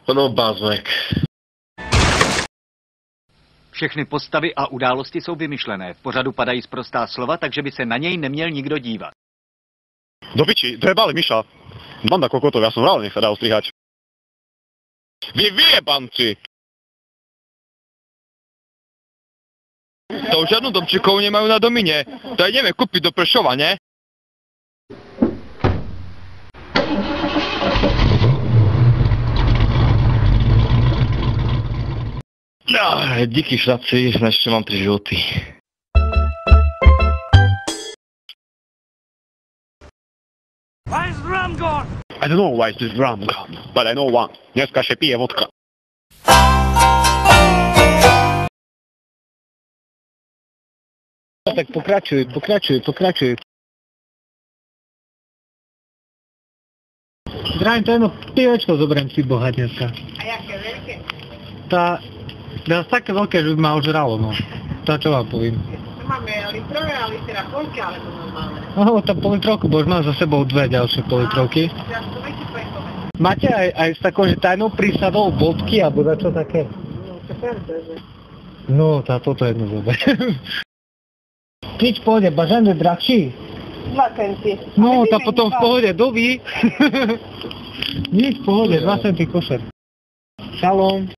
No, bazlek. Všechny postavy a události jsou vymyšlené. V pořadu padají sprostá slova, takže by se na něj neměl nikdo dívat. Do piči, dojebali Miša. Banda kokotov, ja som hral, nech sa dá ostrihať. Vy vyjebanci! To už žiadnu domčekov nemajú na domine. To ideme kúpiť do Prešova, ne? Díky šľapci, ešte mám 3 životy. Why is the rum gone? I don't know why is this rum gone, but I know one. Dneska še pije vodka. Tak pokračuj. Zdravím, to jedno pivečko zoberiem si boha dneska. A jaké veľké? Tá také veľké, že by ma ožralo, no. To čo vám poviem. To máme litrové a litera polky, alebo normálne. No, tá politrovku, bo už mám za sebou 2 ďalšie politrovky. Ja to veľké pojkové. Máte aj s takou, že tajnou prísadou vodky, alebo dačo také? No, to pravda, že? No, toto jedno zober. Nič v pohode, bažante drahší. 2 centy. No, tá potom v pohode, doví. Nič v pohode, 2 centy košer. Šalom.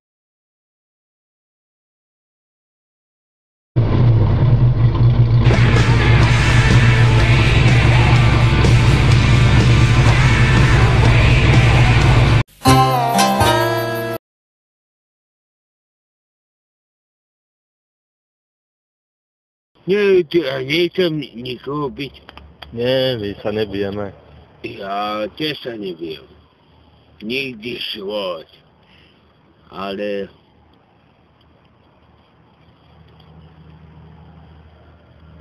Nechcem nikoho byť. Nie, my sa nebijeme. Ja tiež sa nebijem. Nikdy život. Ale...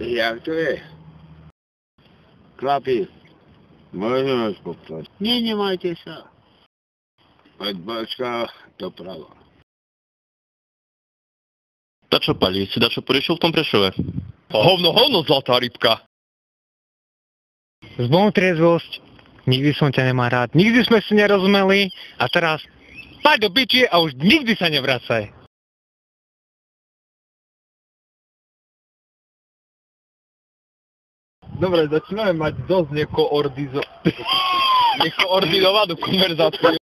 Jak to je? Chlapi, môžeme spopať. Nemajte sa. Od Božka doprava. Dačo palí, si dačo poriešil v tom Prešove? Hovno, zlatá rybka. Zbom triezvosť, nikdy som ťa nemá rád, nikdy sme si nerozumeli a teraz paď do piči a už nikdy sa nevracaj. Dobre, začíname mať dosť nekoordinovanú konverzáciu.